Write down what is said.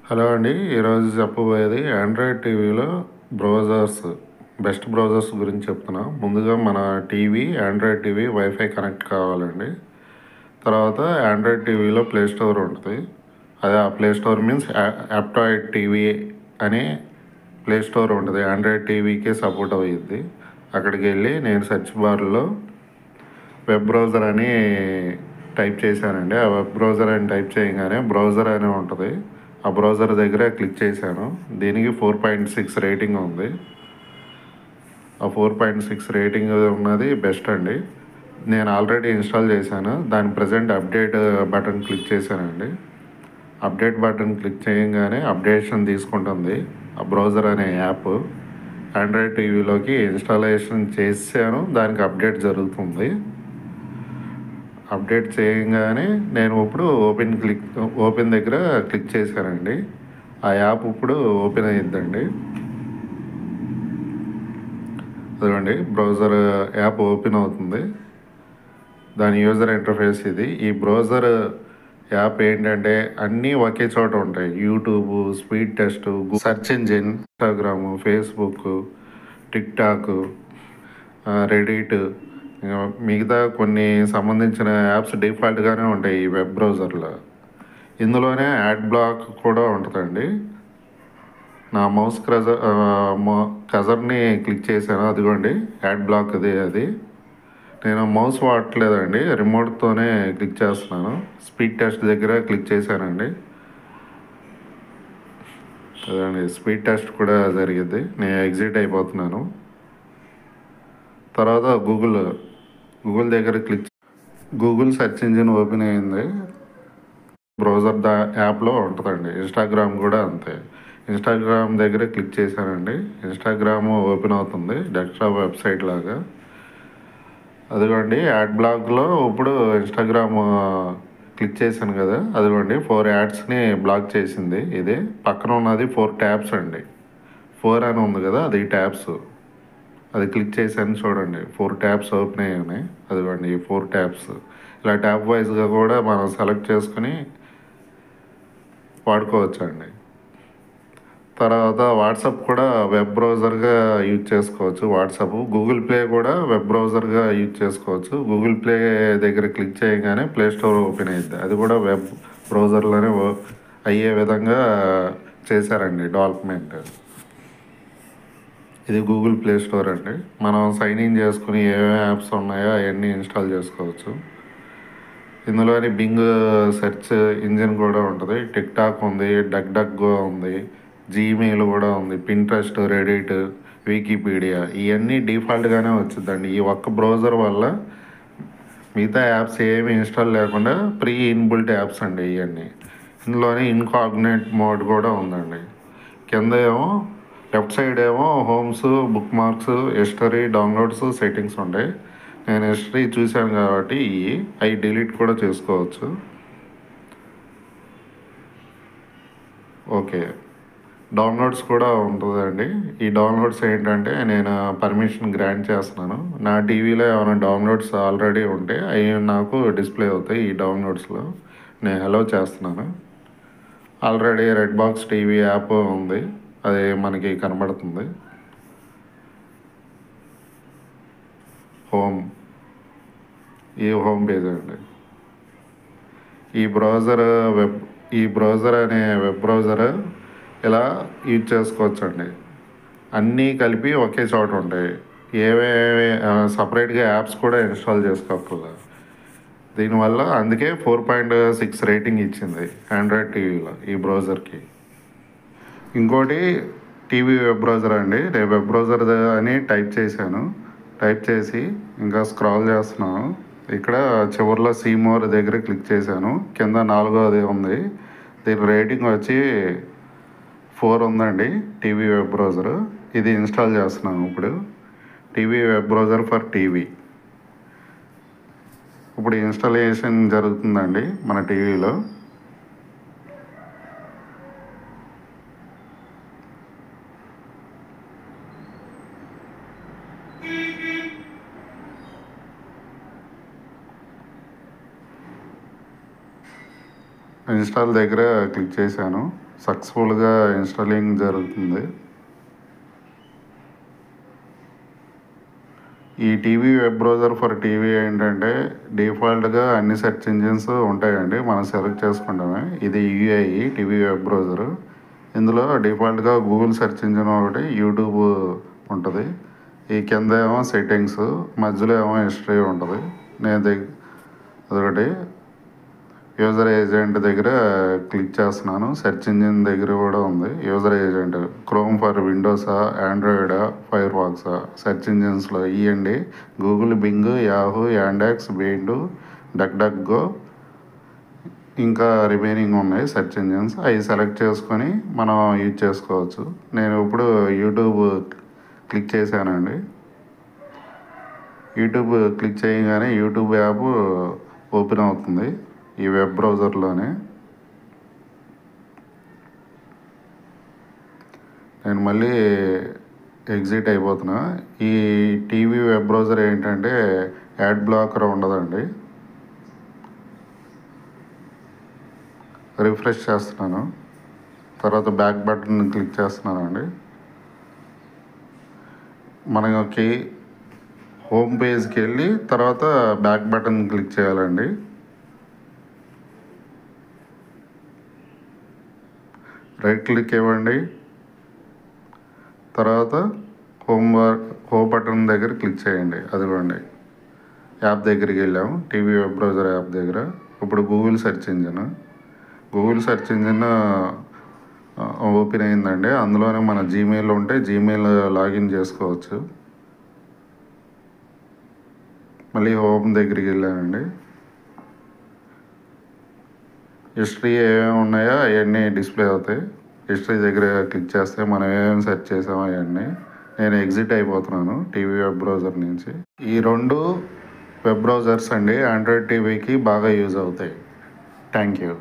Hello అండి. ఈరోజు చెప్పబోయేది ఆండ్రాయిడ్ టీవీలో బ్రౌజర్స్ బెస్ట్ బ్రౌజర్స్ గురించి చెప్తున్నా. ముందుగా మన TV Android TV wifi connect కావాలండి. తర్వాత ఆండ్రాయిడ్ టీవీలో ప్లే స్టోర్ ఉంటుంది. అదే ఆ ప్లే స్టోర్ మీన్స్ యాప్టాయిడ్ టీవీ అనే ప్లే స్టోర్ ఉంటుంది. ఆండ్రాయిడ్ టీవీకి సపోర్ట్ అయ్యిద్ది. అక్కడికి వెళ్ళి నేను సెర్చ్ బార్లో వెబ్ బ్రౌజర్ అని టైప్ చేశానండి. ఆ వెబ్ బ్రౌజర్ అని టైప్ చేయగానే బ్రౌజర్ అని ఉంటుంది. ఆ బ్రౌజర్ దగ్గర క్లిక్ చేశాను. దీనికి 4.6 రేటింగ్ ఉంది. ఆ 4.6 రేటింగ్ ఉన్నది బెస్ట్ అండి. నేను ఆల్రెడీ ఇన్స్టాల్ చేశాను. దాని ప్రజెంట్ అప్డేట్ బటన్ క్లిక్ చేశానండి. అప్డేట్ బటన్ క్లిక్ చేయగానే అప్డేషన్ తీసుకుంటుంది ఆ బ్రౌజర్ అనే యాప్. ఆండ్రాయిడ్ టీవీలోకి ఇన్స్టాలేషన్ చేశాను. దానికి అప్డేట్ జరుగుతుంది. అప్డేట్ చేయగానే నేను ఇప్పుడు ఓపెన్ దగ్గర క్లిక్ చేశానండి. ఆ యాప్ ఇప్పుడు ఓపెన్ అయ్యిద్దండి. అదిగోండి బ్రౌజర్ యాప్ ఓపెన్ అవుతుంది. దాని యూజర్ ఇంటర్ఫేస్ ఇది. ఈ బ్రౌజర్ యాప్ ఏంటంటే అన్నీ ఒకే చోట ఉంటాయి. YouTube, speed test, search engine, Instagram, Facebook, TikTok, Reddit, మిగతా కొన్ని సంబంధించిన యాప్స్ డిఫాల్ట్గానే ఉంటాయి ఈ వెబ్ బ్రౌజర్లో. ఇందులోనే యాడ్ బ్లాక్ కూడా ఉంటుందండి. నా మౌస్ కజర్ని క్లిక్ చేశాను. అదిగోండి యాడ్ బ్లాక్ అది. నేను మౌస్ వాడట్లేదండి, రిమోట్తోనే క్లిక్ చేస్తున్నాను. స్పీడ్ టెస్ట్ దగ్గర క్లిక్ చేశానండి. అదండి స్పీడ్ టెస్ట్ కూడా జరిగింది. నేను ఎగ్జిట్ అయిపోతున్నాను. తర్వాత గూగుల్ దగ్గర గూగుల్ సెర్చ్ ఇంజిన్ ఓపెన్ అయింది. బ్రౌజర్ యాప్లో ఉంటుందండి. ఇన్స్టాగ్రామ్ కూడా అంతే. ఇన్స్టాగ్రామ్ దగ్గర క్లిక్ చేశానండి. ఇన్స్టాగ్రామ్ ఓపెన్ అవుతుంది డెస్క్టాప్ వెబ్సైట్ లాగా. అదిగోండి యాడ్ బ్లాక్లో ఇప్పుడు ఇన్స్టాగ్రామ్ క్లిక్ చేశాను కదా, అదిగోండి 4 యాడ్స్ని బ్లాక్ చేసింది. ఇది పక్కన ఉన్నది 4 ట్యాబ్స్ అండి. 4 అని ఉంది కదా, అది ట్యాబ్స్. అది క్లిక్ చేశాను చూడండి, 4 ట్యాబ్స్ ఓపెన్ అయ్యాయి. అదిగోండి ఈ 4 ట్యాబ్స్. ఇలా ట్యాబ్ వైజ్గా కూడా మనం సెలెక్ట్ చేసుకుని వాడుకోవచ్చండి. తర్వాత వాట్సాప్ కూడా వెబ్ బ్రౌజర్గా యూజ్ చేసుకోవచ్చు. వాట్సాప్, గూగుల్ ప్లే కూడా వెబ్ బ్రౌజర్గా యూజ్ చేసుకోవచ్చు. గూగుల్ ప్లే దగ్గర క్లిక్ చేయగానే ప్లే స్టోర్ ఓపెన్ అయ్యింది. అది కూడా వెబ్ బ్రౌజర్లోనే అయ్యే విధంగా చేశారండి డెవలప్మెంట్. ఇది గూగుల్ ప్లే స్టోర్ అండి. మనం సైన్ ఇన్ చేసుకుని ఏమేమి యాప్స్ ఉన్నాయో అవన్నీ ఇన్స్టాల్ చేసుకోవచ్చు. ఇందులోని బింగ్ సెర్చ్ ఇంజిన్ కూడా ఉంటుంది. టిక్టాక్ ఉంది, డక్ ఉంది, జీమెయిల్ కూడా ఉంది, పింట్రెస్ట్, రెడిట్, వికీపీడియా ఇవన్నీ డిఫాల్ట్గానే వచ్చిందండి. ఈ ఒక్క బ్రౌజర్ వల్ల మిగతా యాప్స్ ఏమి ఇన్స్టాల్ లేకుండా ప్రీ ఇన్బుల్ట్ యాప్స్ అండి ఇవన్నీ. ఇందులోనే ఇన్కాగ్నేట్ మోడ్ కూడా ఉందండి. కింద ఏమో లెఫ్ట్ సైడ్ ఏమో homes, book marks, history, downloads, settings ఉంటాయి. నేను హిస్టరీ చూశాను కాబట్టి అవి డిలీట్ కూడా చేసుకోవచ్చు. ఓకే, డౌన్లోడ్స్ కూడా ఉంటుందండి. ఈ డౌన్లోడ్స్ ఏంటంటే నేను పర్మిషన్ గ్రాంట్ చేస్తున్నాను. నా టీవీలో ఏమైనా డౌన్లోడ్స్ ఆల్రెడీ ఉంటే అవి నాకు డిస్ప్లే అవుతాయి. ఈ డౌన్లోడ్స్లో నేను అలౌ చేస్తున్నాను. Already red box TV app ఉంది, అది మనకి కనబడుతుంది. ఈ హోమ్ పేజ్ అండి. ఈ బ్రౌజర్ అనే వెబ్ బ్రౌజర్ ఇలా యూజ్ చేసుకోవచ్చండి. అన్నీ కలిపి ఒకే చోట ఉంటాయి. ఏవేవి సపరేట్గా యాప్స్ కూడా ఇన్స్టాల్ చేసుకోవాలి. దీనివల్ల అందుకే 4.6 రేటింగ్ ఇచ్చింది ఆండ్రాయిడ్ టీవీలో ఈ బ్రౌజర్కి. ఇంకోటి టీవీ వెబ్ బ్రౌజర్ అండి. నేను వెబ్ బ్రౌజర్ అని టైప్ చేశాను. టైప్ చేసి ఇంకా స్క్రాల్ చేస్తున్నాను. ఇక్కడ చివరిలో సీమోర్ దగ్గర క్లిక్ చేశాను. కింద 4వది ఉంది. దీని రేటింగ్ వచ్చి 4 ఉందండి. టీవీ వెబ్ బ్రౌజర్ ఇది ఇన్స్టాల్ చేస్తున్నాను ఇప్పుడు. TV web browser for TV ఇప్పుడు ఇన్స్టాలేషన్ జరుగుతుందండి మన టీవీలో. ఇన్స్టాల్ దగ్గర క్లిక్ చేశాను. సక్సెస్ఫుల్గా ఇన్స్టాలింగ్ జరుగుతుంది. ఈ TV web browser for TV ఏంటంటే డిఫాల్ట్గా అన్ని సెర్చ్ ఇంజిన్స్ ఉంటాయండి, మనం సెలెక్ట్ చేసుకుంటామే. ఇది యూఐ టీవీ వెబ్ బ్రౌజరు. ఇందులో డిఫాల్ట్గా గూగుల్ సెర్చ్ ఇంజిన్ ఒకటి, యూట్యూబ్ ఉంటుంది. ఈ కింద ఏమో సెట్టింగ్స్, మధ్యలో ఏమో హిస్టరీ ఉంటుంది. అదొకటి. యూజర్ ఏజెంట్ దగ్గర క్లిక్ చేస్తున్నాను. సెర్చ్ ఇంజిన్ దగ్గర కూడా ఉంది యూజర్ ఏజెంట్. క్రోమ్ ఫర్ విండోసా, ఆండ్రాయిడా, ఫైర్ ఫాక్సా? సెర్చ్ ఇంజిన్స్లో ఇవ్వండి. Google, Bing, Yahoo, Yandex, Baidu, DuckDuckGo, ఇంకా రిమైనింగ్ ఉన్నాయి సెర్చ్ ఇంజిన్స్. అవి సెలెక్ట్ చేసుకొని మనం యూజ్ చేసుకోవచ్చు. నేను ఇప్పుడు యూట్యూబ్ క్లిక్ చేశానండి. యూట్యూబ్ క్లిక్ చేయగానే యూట్యూబ్ యాప్ ఓపెన్ అవుతుంది ఈ వెబ్ బ్రౌజర్లోనే. నేను మళ్ళీ ఎగ్జిట్ అయిపోతున్నా. ఈ టీవీ వెబ్ బ్రౌజర్ ఏంటంటే యాడ్ బ్లాకర్ ఉండదండి. రిఫ్రెష్ చేస్తున్నాను. తర్వాత బ్యాక్ బటన్ క్లిక్ చేస్తున్నానండి. మనకి హోమ్ పేజ్కి వెళ్ళి తర్వాత బ్యాక్ బటన్ క్లిక్ చేయాలండి. రైట్ క్లిక్ ఇవ్వండి. తర్వాత హోమ్ బటన్ దగ్గర క్లిక్ చేయండి. అదిగోండి యాప్ దగ్గరికి వెళ్ళాము, టీవీ వెబ్ బ్రౌజర్ యాప్ దగ్గర. ఇప్పుడు గూగుల్ సెర్చ్ ఇంజిన్ ఓపెన్ అయిందండి. అందులోనే మన జీమెయిల్ ఉంటే జీమెయిల్ లాగిన్ చేసుకోవచ్చు. మళ్ళీ హోమ్ దగ్గరికి వెళ్ళానండి. హిస్టరీ ఏమేమి ఉన్నాయో అవన్నీ డిస్ప్లే అవుతాయి. హిస్టరీ దగ్గర క్లిక్ చేస్తే మనం ఏమేమి సెర్చ్ చేసామో అవన్నీ. నేను ఎగ్జిట్ అయిపోతున్నాను టీవీ వెబ్ బ్రౌజర్ నుంచి. ఈ 2 వెబ్ బ్రౌజర్స్ అండి ఆండ్రాయిడ్ టీవీకి బాగా యూజ్ అవుతాయి. Thank you.